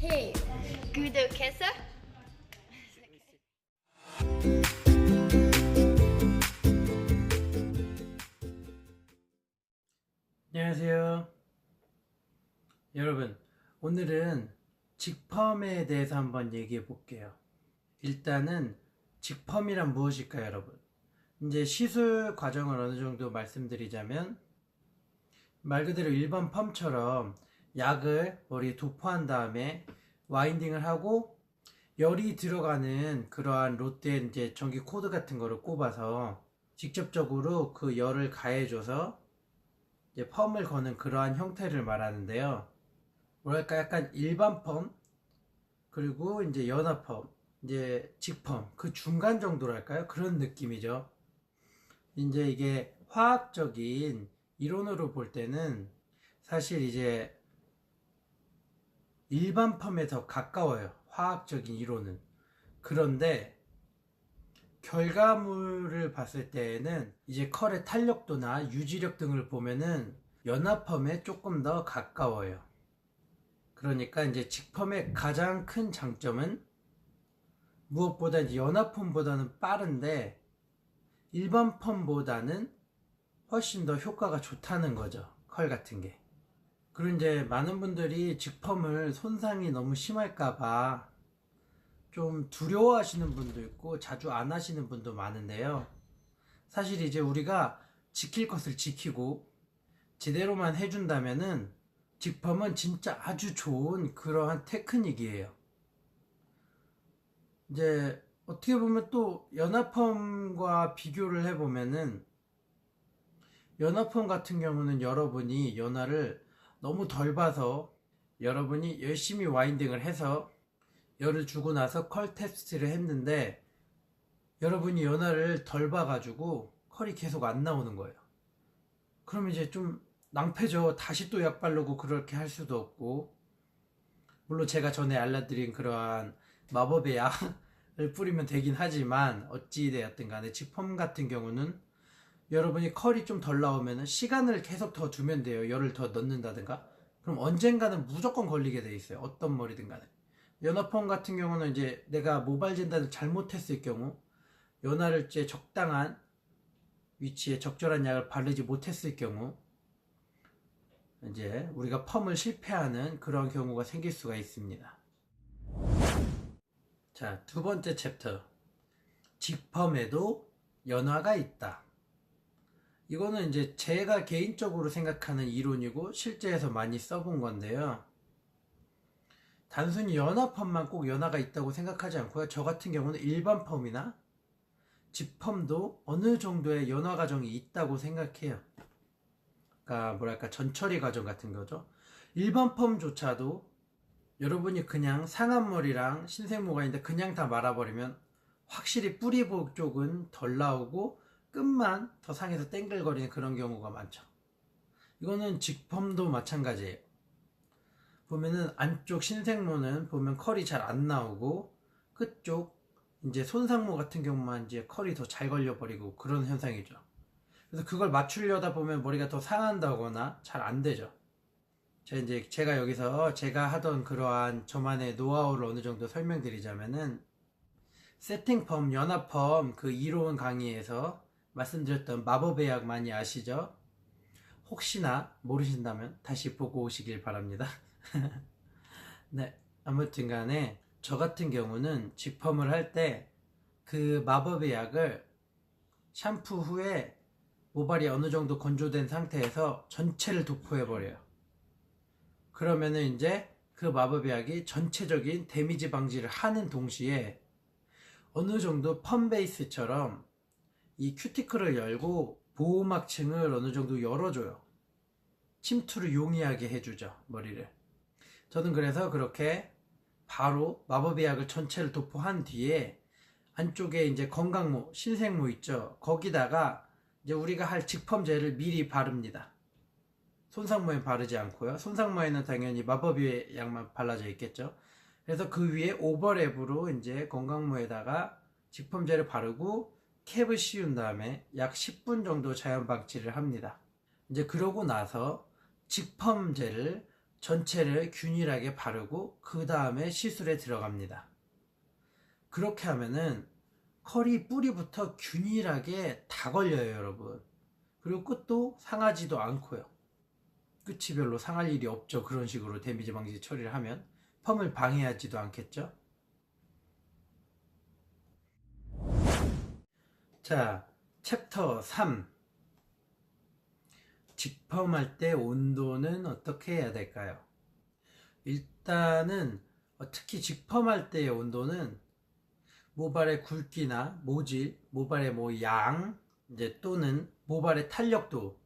Hey, 구독해서 안녕하세요. 여러분, 오늘은 직펌에 대해서 한번 얘기해 볼게요. 일단은 직펌이란 무엇일까요, 여러분? 이제 시술 과정을 어느 정도 말씀드리자면 말 그대로 일반 펌처럼 약을 머리에 도포한 다음에 와인딩을 하고 열이 들어가는 그러한 롯데 이제 전기 코드 같은 거를 꼽아서 직접적으로 그 열을 가해줘서 이제 펌을 거는 그러한 형태를 말하는데요. 뭐랄까 약간 일반 펌 그리고 이제 연화 펌 이제 직펌 그 중간 정도랄까요? 그런 느낌이죠. 이제 이게 화학적인 이론으로 볼 때는 사실 이제 일반 펌에 더 가까워요. 화학적인 이론은. 그런데 결과물을 봤을 때에는 이제 컬의 탄력도나 유지력 등을 보면은 연화펌에 조금 더 가까워요. 그러니까 이제 직펌의 가장 큰 장점은 무엇보다 이제 연화펌보다는 빠른데 일반 펌보다는 훨씬 더 효과가 좋다는 거죠. 컬 같은 게. 그리고 이제 많은 분들이 직펌을 손상이 너무 심할까봐 좀 두려워하시는 분도 있고 자주 안 하시는 분도 많은데요. 사실 이제 우리가 지킬 것을 지키고 제대로만 해준다면은 직펌은 진짜 아주 좋은 그러한 테크닉이에요. 이제 어떻게 보면 또 연화펌과 비교를 해보면은 연화펌 같은 경우는 여러분이 연화를 너무 덜 봐서 여러분이 열심히 와인딩을 해서 열을 주고 나서 컬 테스트를 했는데 여러분이 연화를 덜 봐가지고 컬이 계속 안 나오는 거예요. 그럼 이제 좀 낭패죠. 다시 또 약 바르고 그렇게 할 수도 없고, 물론 제가 전에 알려드린 그러한 마법의 약을 뿌리면 되긴 하지만 어찌되었든 간에 직펌 같은 경우는 여러분이 컬이 좀 덜 나오면 시간을 계속 더 두면 돼요. 열을 더 넣는다든가. 그럼 언젠가는 무조건 걸리게 돼 있어요. 어떤 머리든 간에. 연화펌 같은 경우는 이제 내가 모발 진단을 잘못했을 경우 연화를 이제 적당한 위치에 적절한 약을 바르지 못했을 경우 이제 우리가 펌을 실패하는 그런 경우가 생길 수가 있습니다. 자, 두 번째 챕터. 직펌에도 연화가 있다. 이거는 이제 제가 개인적으로 생각하는 이론이고 실제에서 많이 써본 건데요. 단순히 연화펌만 꼭 연화가 있다고 생각하지 않고요. 저 같은 경우는 일반 펌이나 직펌도 어느 정도의 연화 과정이 있다고 생각해요. 그러니까 뭐랄까 전처리 과정 같은 거죠. 일반 펌조차도 여러분이 그냥 상한 머리랑 신생모가 있는데 그냥 다 말아버리면 확실히 뿌리 쪽은 덜 나오고 끝만 더 상해서 땡글거리는 그런 경우가 많죠. 이거는 직펌도 마찬가지예요. 보면은 안쪽 신생모는 보면 컬이 잘 안 나오고 끝쪽 이제 손상모 같은 경우만 이제 컬이 더 잘 걸려버리고 그런 현상이죠. 그래서 그걸 맞추려다 보면 머리가 더 상한다거나 잘 안 되죠. 제가 여기서 제가 하던 그러한 저만의 노하우를 어느 정도 설명드리자면은 세팅펌, 연화펌 그 이론 강의에서 말씀드렸던 마법의 약 많이 아시죠? 혹시나 모르신다면 다시 보고 오시길 바랍니다. 네, 아무튼 간에 저 같은 경우는 직펌을 할 때 그 마법의 약을 샴푸 후에 모발이 어느 정도 건조된 상태에서 전체를 도포해버려요. 그러면은 이제 그 마법의 약이 전체적인 데미지 방지를 하는 동시에 어느 정도 펌 베이스처럼 이 큐티클을 열고 보호막층을 어느 정도 열어줘요. 침투를 용이하게 해주죠, 머리를. 저는 그래서 그렇게 바로 마법의 약을 전체를 도포한 뒤에 안쪽에 이제 건강모, 신생모 있죠. 거기다가 이제 우리가 할 직펌제를 미리 바릅니다. 손상모에 바르지 않고요. 손상모에는 당연히 마법의 약만 발라져 있겠죠. 그래서 그 위에 오버랩으로 이제 건강모에다가 직펌제를 바르고 캡을 씌운 다음에 약 10분 정도 자연 방치를 합니다. 이제 그러고 나서 직펌제를 전체를 균일하게 바르고 그 다음에 시술에 들어갑니다. 그렇게 하면은 컬이 뿌리부터 균일하게 다 걸려요, 여러분. 그리고 끝도 상하지도 않고요. 끝이 별로 상할 일이 없죠. 그런 식으로 데미지 방지 처리를 하면 펌을 방해하지도 않겠죠. 자, 챕터 3. 직펌할 때 온도는 어떻게 해야 될까요? 일단은 특히 직펌할 때의 온도는 모발의 굵기나 모질, 모발의 양, 이제 또는 모발의 탄력도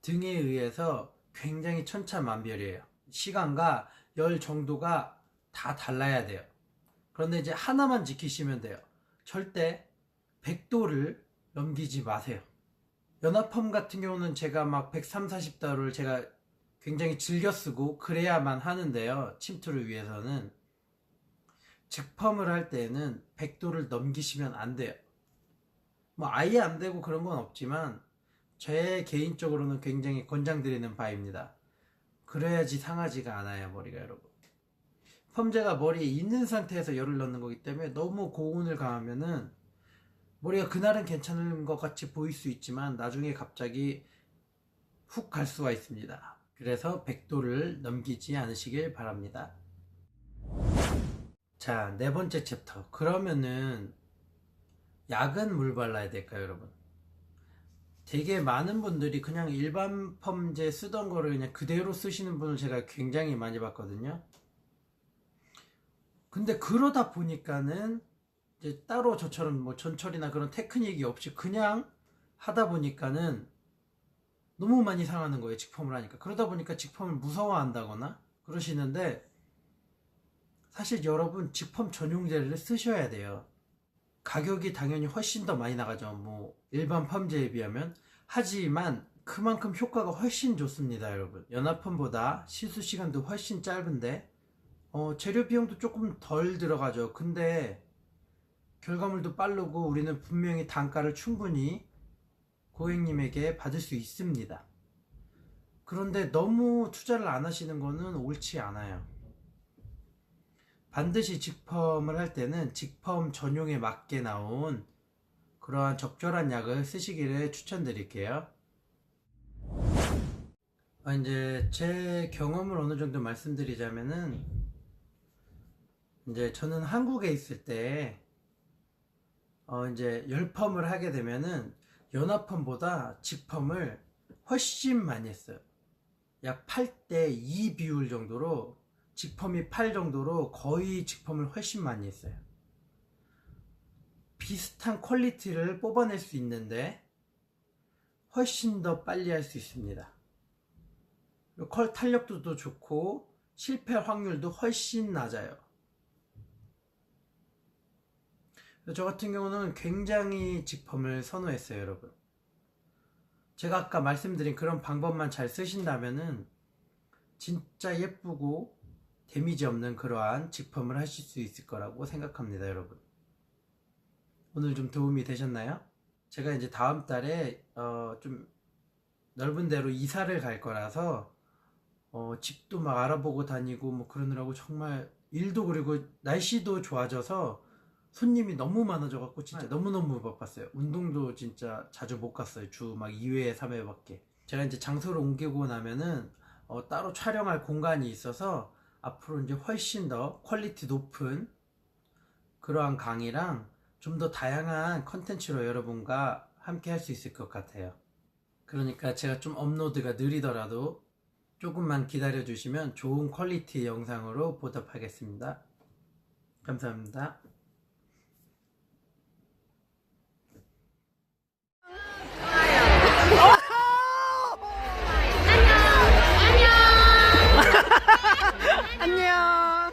등에 의해서 굉장히 천차만별이에요. 시간과 열 정도가 다 달라야 돼요. 그런데 이제 하나만 지키시면 돼요. 절대 100도를 넘기지 마세요. 연화펌 같은 경우는 제가 막 130, 40도를 제가 굉장히 즐겨 쓰고 그래야만 하는데요. 침투를 위해서는 직펌을 할 때는 100도를 넘기시면 안 돼요. 뭐 아예 안 되고 그런 건 없지만 제 개인적으로는 굉장히 권장드리는 바입니다. 그래야지 상하지가 않아요, 머리가, 여러분. 펌제가 머리에 있는 상태에서 열을 넣는 거기 때문에 너무 고온을 가하면은 머리가 그날은 괜찮은 것 같이 보일 수 있지만 나중에 갑자기 훅 갈 수가 있습니다. 그래서 100도를 넘기지 않으시길 바랍니다. 자, 네 번째 챕터. 그러면은 약은 물 발라야 될까요, 여러분? 되게 많은 분들이 그냥 일반 펌제 쓰던 거를 그냥 그대로 쓰시는 분을 제가 굉장히 많이 봤거든요. 근데 그러다 보니까는 이제 따로 저처럼 뭐 전철이나 그런 테크닉이 없이 그냥 하다 보니까는 너무 많이 상하는 거예요, 직펌을 하니까. 그러다 보니까 직펌을 무서워한다거나 그러시는데, 사실 여러분 직펌 전용제를 쓰셔야 돼요. 가격이 당연히 훨씬 더 많이 나가죠, 뭐 일반 펌제에 비하면. 하지만 그만큼 효과가 훨씬 좋습니다, 여러분. 연화펌보다 시술 시간도 훨씬 짧은데 재료 비용도 조금 덜 들어가죠. 근데 결과물도 빠르고 우리는 분명히 단가를 충분히 고객님에게 받을 수 있습니다. 그런데 너무 투자를 안 하시는 거는 옳지 않아요. 반드시 직펌을 할 때는 직펌 전용에 맞게 나온 그러한 적절한 약을 쓰시기를 추천드릴게요. 이제 제 경험을 어느 정도 말씀드리자면은, 이제 저는 한국에 있을 때 이제 열펌을 하게 되면은 연화펌보다 직펌을 훨씬 많이 했어요. 약 8대 2 비율 정도로, 직펌이 8 정도로 거의 직펌을 훨씬 많이 했어요. 비슷한 퀄리티를 뽑아낼 수 있는데 훨씬 더 빨리 할 수 있습니다. 컬 탄력도도 좋고 실패 확률도 훨씬 낮아요. 저 같은 경우는 굉장히 직펌을 선호했어요, 여러분. 제가 아까 말씀드린 그런 방법만 잘 쓰신다면은 진짜 예쁘고 데미지 없는 그러한 직펌을 하실 수 있을 거라고 생각합니다, 여러분. 오늘 좀 도움이 되셨나요? 제가 이제 다음 달에 좀 넓은 데로 이사를 갈 거라서 집도 막 알아보고 다니고 뭐 그러느라고 정말 일도, 그리고 날씨도 좋아져서 손님이 너무 많아져 갖고 진짜 너무너무 바빴어요. 운동도 진짜 자주 못 갔어요. 주 막 2회 3회 밖에. 제가 이제 장소를 옮기고 나면은 따로 촬영할 공간이 있어서 앞으로 이제 훨씬 더 퀄리티 높은 그러한 강의랑 좀 더 다양한 컨텐츠로 여러분과 함께 할 수 있을 것 같아요. 그러니까 제가 좀 업로드가 느리더라도 조금만 기다려 주시면 좋은 퀄리티 영상으로 보답하겠습니다. 감사합니다. 안녕. 안녕.